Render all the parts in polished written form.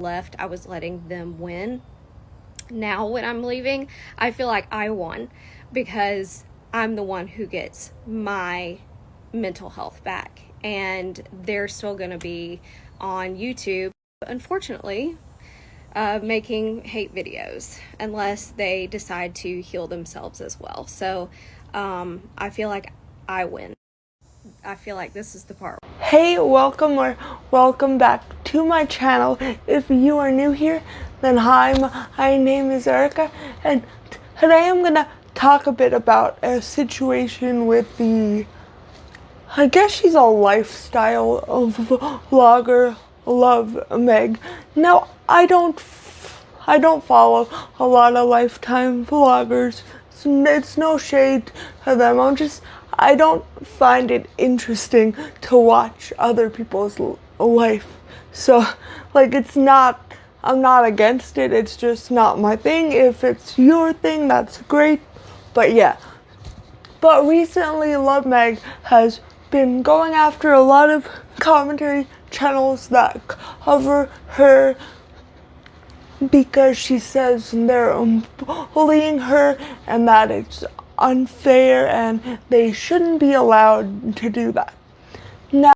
left, I was letting them win. Now when I'm leaving, I feel like I won because I'm the one who gets my mental health back, and they're still going to be on YouTube, unfortunately, making hate videos unless they decide to heal themselves as well. So I feel like I win. I feel like this is the part. Hey, welcome back to my channel. If you are new here, then hi, my name is Erica, and today I'm gonna talk a bit about a situation with I guess she's a lifestyle vlogger, Love Meg. Now, I don't follow a lot of lifetime vloggers. It's no shade to them. I don't find it interesting to watch other people's life. So, like, I'm not against it. It's just not my thing. If it's your thing, that's great. But yeah. But recently, Love Meg has been going after a lot of commentary channels that cover her because she says they're bullying her and that it's unfair and they shouldn't be allowed to do that. Now,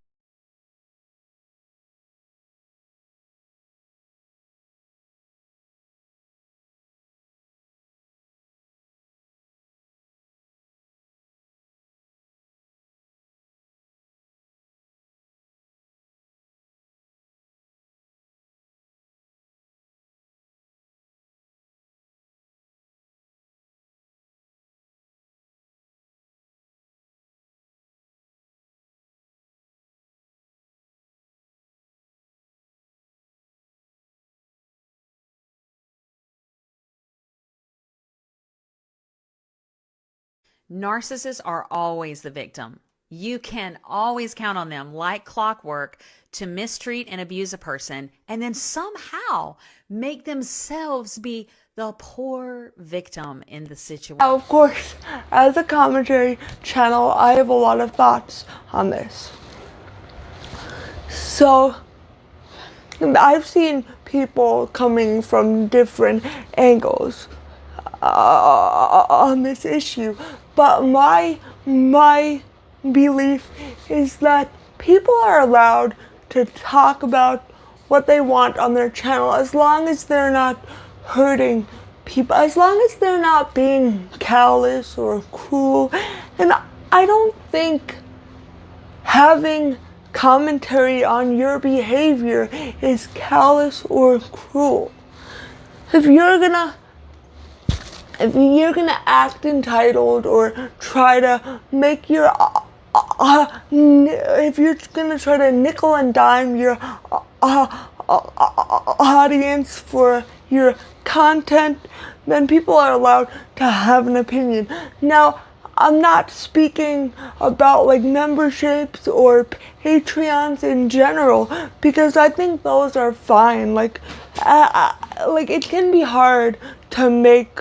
Narcissists are always the victim. You can always count on them, like clockwork, to mistreat and abuse a person and then somehow make themselves be the poor victim in the situation. now, of course, as a commentary channel, I have a lot of thoughts on this. So, I've seen people coming from different angles on this issue, but my belief is that people are allowed to talk about what they want on their channel as long as they're not hurting people, as long as they're not being callous or cruel. And I don't think having commentary on your behavior is callous or cruel. If you're gonna act entitled or try to make your if you're gonna try to nickel and dime your audience for your content, then people are allowed to have an opinion. Now, I'm not speaking about like memberships or Patreons in general, because I think those are fine. Like it can be hard to make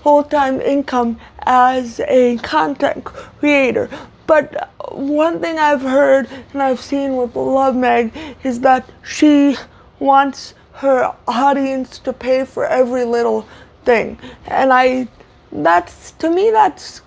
full-time income as a content creator. But one thing I've heard and I've seen with Love Meg is that she wants her audience to pay for every little thing. And to me that's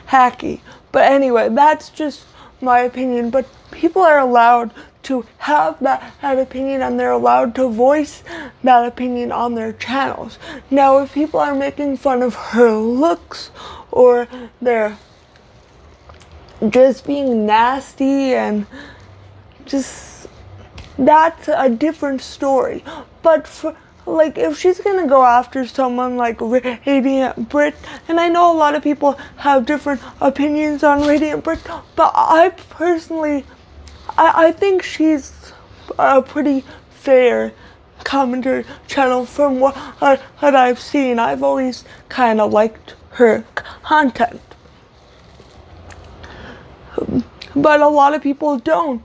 hacky. But anyway, that's just my opinion. But people are allowed to have that opinion, and they're allowed to voice that opinion on their channels. Now, if people are making fun of her looks, or they're just being nasty and just, that's a different story. But if she's gonna go after someone like Radiant Brit, and I know a lot of people have different opinions on Radiant Brit, but I personally, I think she's a pretty fair commentary channel from what I've seen. I've always kind of liked her content. But a lot of people don't.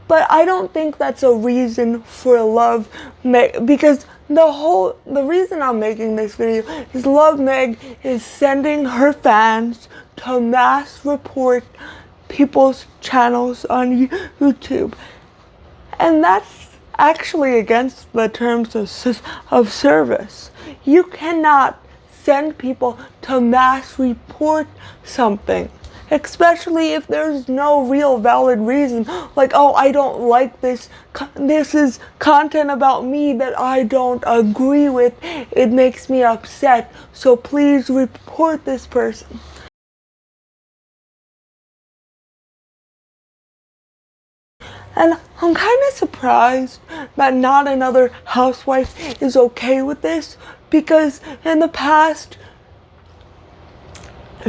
But I don't think that's a reason for Love Meg, because the reason I'm making this video is Love Meg is sending her fans to mass report people's channels on YouTube. And that's actually against the terms of service. You cannot send people to mass report something, especially if there's no real valid reason, like, oh, I don't like this, this is content about me that I don't agree with, it makes me upset, so please report this person. And I'm kind of surprised that not another housewife is okay with this, because in the past,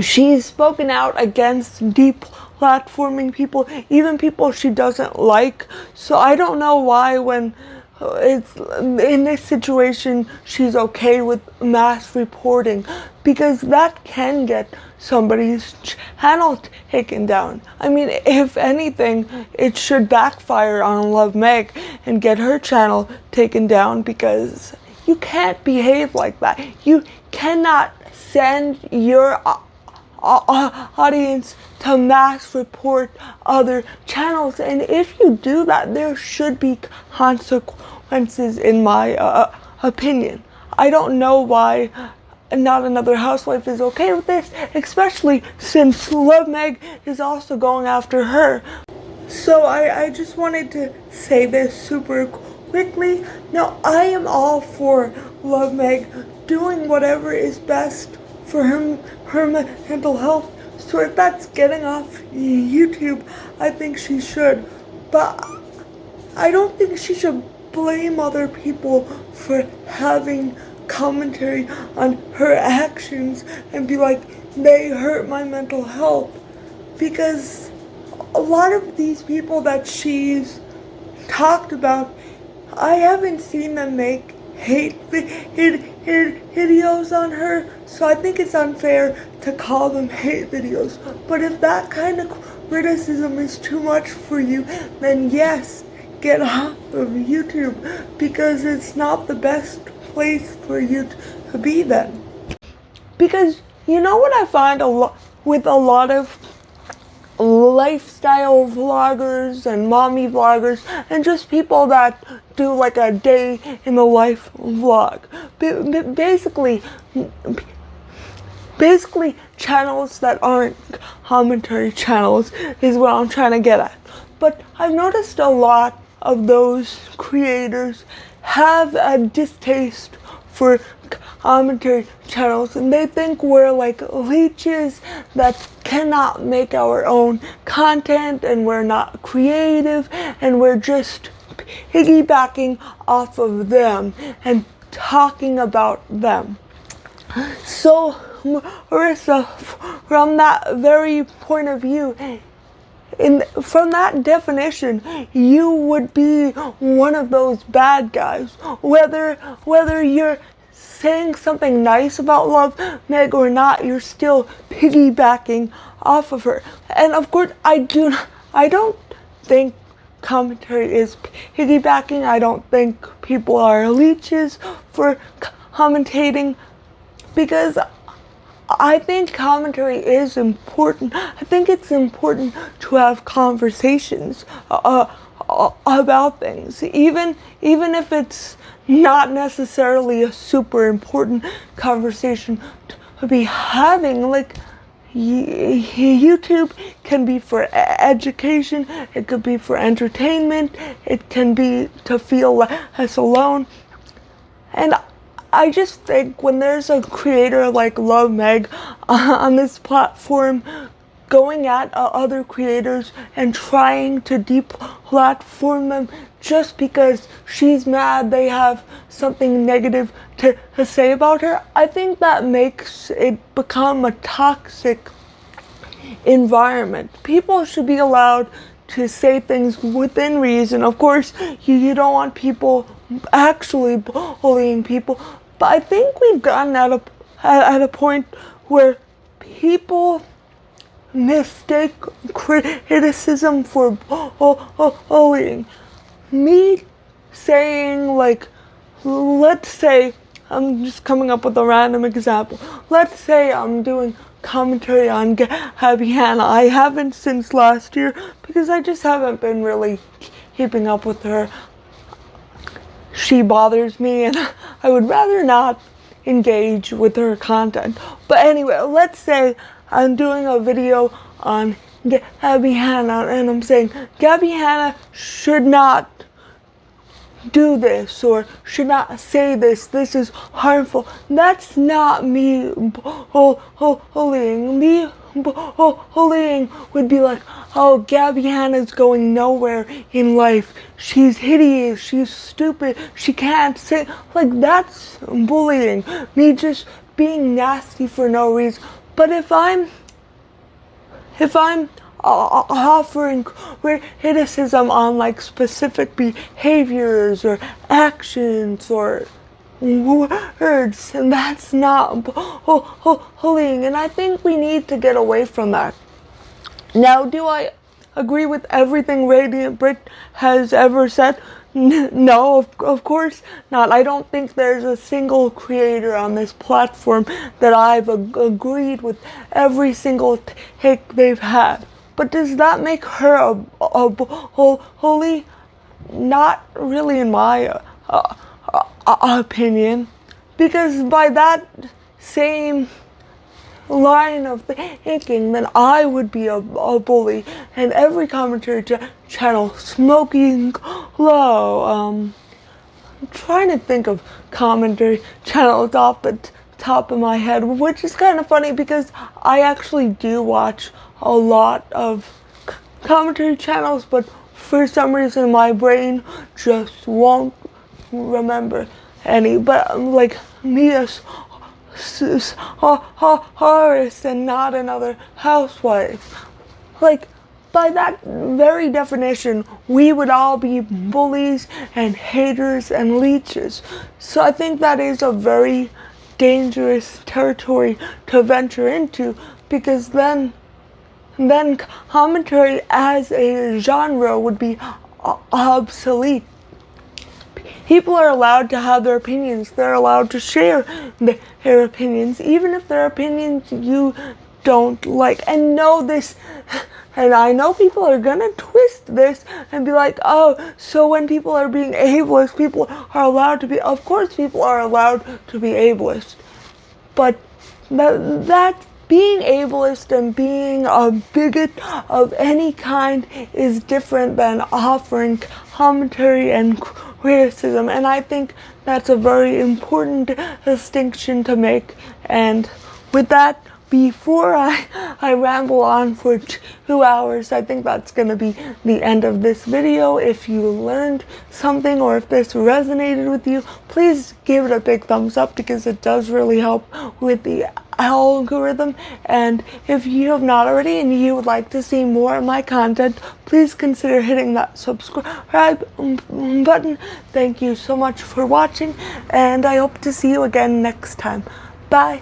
she's spoken out against deplatforming people, even people she doesn't like. So I don't know why when it's in this situation she's okay with mass reporting, because that can get somebody's channel taken down. I mean, if anything, it should backfire on Love Meg and get her channel taken down, because you can't behave like that. You cannot send your audience to mass report other channels, and if you do that, there should be consequences, in my opinion. I don't know why not another housewife is okay with this, especially since Love Meg is also going after her. So I just wanted to say this super quickly. Now, I am all for Love Meg doing whatever is best for her mental health. So if that's getting off YouTube, I think she should. But I don't think she should blame other people for having commentary on her actions and be like, they hurt my mental health. Because a lot of these people that she's talked about, I haven't seen them make hate videos on her, so I think it's unfair to call them hate videos. But if that kind of criticism is too much for you, then yes, get off of YouTube, because it's not the best place for you to be then. Because you know what I find with a lot of lifestyle vloggers and mommy vloggers and just people that do like a day in the life vlog, basically channels that aren't commentary channels is what I'm trying to get at. But I've noticed a lot of those creators have a distaste for commentary channels, and they think we're like leeches that cannot make our own content, and we're not creative, and we're just piggybacking off of them and talking about them. So, Marissa, from that very point of view, from that definition, you would be one of those bad guys. Whether you're saying something nice about Love Meg or not, you're still piggybacking off of her. And of course, I don't think commentary is piggybacking. I don't think people are leeches for commentating, because I think commentary is important. I think it's important to have conversations about things, even if it's not necessarily a super important conversation to be having. Like, YouTube can be for education, it could be for entertainment, it can be to feel less alone. And I just think when there's a creator like Love Meg on this platform going at other creators and trying to deplatform them just because she's mad they have something negative to say about her, I think that makes it become a toxic environment. People should be allowed to say things within reason. Of course, you don't want people actually bullying people, but I think we've gotten at a point where people mistake criticism for bullying. Me saying, like, let's say, I'm just coming up with a random example. Let's say I'm doing commentary on Gabby Hanna. I haven't since last year because I just haven't been really keeping up with her. she bothers me, and I would rather not engage with her content. But anyway, let's say I'm doing a video on Gabby Hanna, and I'm saying Gabby Hanna should not do this or should not say this. This is harmful. That's not me bullying. Me bullying would be like, oh, Gabby Hanna's going nowhere in life. She's hideous. She's stupid. She can't say. Like, that's bullying. Me just being nasty for no reason. But if I'm offering criticism on like specific behaviors or actions or words, and that's not bullying, and I think we need to get away from that. Now, do I agree with everything Radiant Brit has ever said? No, of course not. I don't think there's a single creator on this platform that I've agreed with every single take they've had. But does that make her a bully? Not really, in my opinion. Because by that same line of thinking, then I would be a bully, and every commentary channel, Smoking Low, I'm trying to think of commentary channels off the top of my head, which is kind of funny because I actually do watch a lot of commentary channels, but for some reason my brain just won't remember any. But like Mia Horace and not another housewife. Like, by that very definition, we would all be bullies and haters and leeches. So I think that is a very dangerous territory to venture into, because then commentary as a genre would be obsolete. People are allowed to have their opinions. They're allowed to share their opinions, even if their opinions you don't like. And know this, and I know people are gonna twist this and be like, oh, so when people are being ableist, people are allowed to be, of course people are allowed to be ableist. But that being ableist and being a bigot of any kind is different than offering commentary and criticism, and I think that's a very important distinction to make. And with that, before I ramble on for 2 hours, I think that's going to be the end of this video. If you learned something or if this resonated with you, please give it a big thumbs up, because it does really help with the algorithm. And if you have not already and you would like to see more of my content, please consider hitting that subscribe button. Thank you so much for watching, and I hope to see you again next time. Bye.